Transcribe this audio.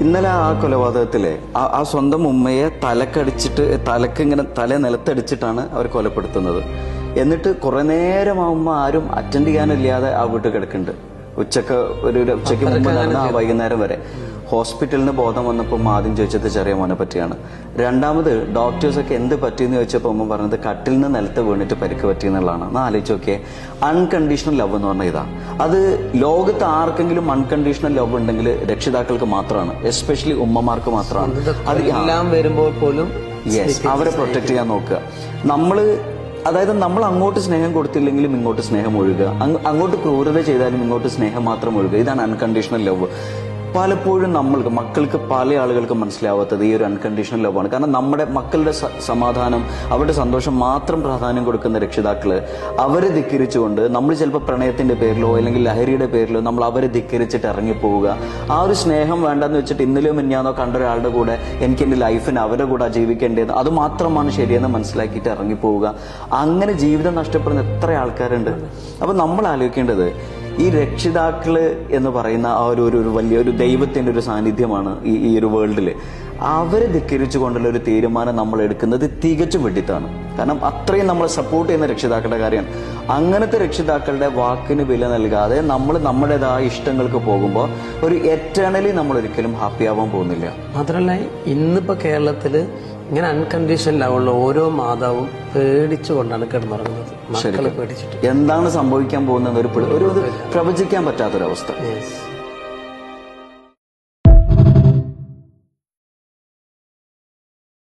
ഇന്നലെ ആ കൊലപാതകത്തിലെ ആ സ്വന്തം ഉമ്മയെ തലക്കടിച്ചിട്ട് ഇങ്ങനെ തല നിലത്തടിച്ചിട്ടാണ് അവർ കൊലപ്പെടുത്തുന്നത്. എന്നിട്ട് കുറെ നേരം ആ ഉമ്മ ആരും അറ്റൻഡ് ചെയ്യാനില്ലാതെ ആ വീട്ടിൽ കിടക്കുന്നുണ്ട്. ഉച്ചയ്ക്ക് മുമ്പ് നടന്ന ആ വൈകുന്നേരം വരെ. ഹോസ്പിറ്റലിന് ബോധം വന്നപ്പോൾ ആദ്യം ചോദിച്ചത് ചെറിയ മോനെ പറ്റിയാണ്. രണ്ടാമത് ഡോക്ടേഴ്സൊക്കെ എന്ത് പറ്റിയെന്ന് ചോദിച്ചപ്പോൾ അമ്മ പറഞ്ഞത് കട്ടിൽ നിന്ന് നിലത്ത് വീണിട്ട് പരിക്ക് പറ്റിയെന്നുള്ളതാണ്. ഒന്ന് ആലോചിച്ച് നോക്കിയേ, അൺകണ്ടീഷണൽ ലവ് എന്ന് പറഞ്ഞാൽ ഇതാ. അത് ലോകത്ത് ആർക്കെങ്കിലും അൺകണ്ടീഷണൽ ലവ് ഉണ്ടെങ്കിൽ രക്ഷിതാക്കൾക്ക് മാത്രമാണ്, എസ്പെഷ്യലി ഉമ്മമാർക്ക് മാത്രമാണ്. അത് എല്ലാം വരുമ്പോൾ പോലും അവരെ പ്രൊട്ടക്ട് ചെയ്യാൻ നോക്കുക. അതായത് നമ്മൾ അങ്ങോട്ട് സ്നേഹം കൊടുത്തില്ലെങ്കിലും ഇങ്ങോട്ട് സ്നേഹം ഒഴുകുക, അങ്ങോട്ട് ക്രൂരത ചെയ്താലും ഇങ്ങോട്ട് സ്നേഹം മാത്രം ഒഴുകുക. ഇതാണ് അൺകണ്ടീഷണൽ ലവ്. പലപ്പോഴും മക്കൾക്ക് പല ആളുകൾക്ക് മനസ്സിലാവാത്തത് ഈ ഒരു അൺകണ്ടീഷണൽ ലവ് ആണ്. കാരണം നമ്മുടെ മക്കളുടെ സമാധാനം, അവരുടെ സന്തോഷം മാത്രം പ്രാധാന്യം കൊടുക്കുന്ന രക്ഷിതാക്കള് അവരെ ധിക്കരിച്ചുകൊണ്ട് നമ്മൾ ചിലപ്പോൾ പ്രണയത്തിന്റെ പേരിലോ അല്ലെങ്കിൽ ലഹരിയുടെ പേരിലോ നമ്മൾ അവരെ ധിക്കരിച്ചിട്ട് ഇറങ്ങിപ്പോവുക. ആ ഒരു സ്നേഹം വേണ്ടെന്ന് വെച്ചിട്ട് ഇന്നലെയോ മിഞ്ഞാന്നോ കണ്ട ഒരാളുടെ കൂടെ എനിക്ക് എന്റെ ലൈഫിന് അവരുടെ കൂടെ ജീവിക്കേണ്ടത് അത് മാത്രമാണ് ശരിയെന്ന് മനസ്സിലാക്കിയിട്ട് ഇറങ്ങിപ്പോവുക. അങ്ങനെ ജീവിതം നഷ്ടപ്പെടുന്ന എത്ര ആൾക്കാരുണ്ട്. അപ്പൊ നമ്മൾ ആലോചിക്കേണ്ടത് ഈ രക്ഷിതാക്കള് എന്ന് പറയുന്ന ആ ഒരു വലിയൊരു ദൈവത്തിന്റെ ഒരു സാന്നിധ്യമാണ് ഈ ഒരു വേൾഡില്. അവരെ ധിക്കരിച്ചുകൊണ്ടുള്ള ഒരു തീരുമാനം നമ്മൾ എടുക്കുന്നത് തികച്ചും വെട്ടിത്താണ്. കാരണം അത്രയും നമ്മളെ സപ്പോർട്ട് ചെയ്യുന്ന രക്ഷിതാക്കളുടെ കാര്യമാണ്. അങ്ങനത്തെ രക്ഷിതാക്കളുടെ വാക്കിന് വില നൽകാതെ നമ്മൾ നമ്മുടേതായ ഇഷ്ടങ്ങൾക്ക് പോകുമ്പോൾ ഒരു എറ്റേണലി നമ്മൾ ഒരിക്കലും ഹാപ്പി ആവാൻ പോകുന്നില്ല. മാത്രമല്ല ഇന്നിപ്പോ കേരളത്തില് ഇങ്ങനെ അൺകണ്ടീഷണൽ ലവുള്ള ഓരോ മാതാവും പേടിച്ചുകൊണ്ടാണ് കിടന്നുറങ്ങുന്നത്. മക്കളെ പേടിച്ചിട്ട് എന്താണ് സംഭവിക്കാൻ പോകുന്നത് ഒരു പ്രവചിക്കാൻ പറ്റാത്തൊരവസ്ഥ.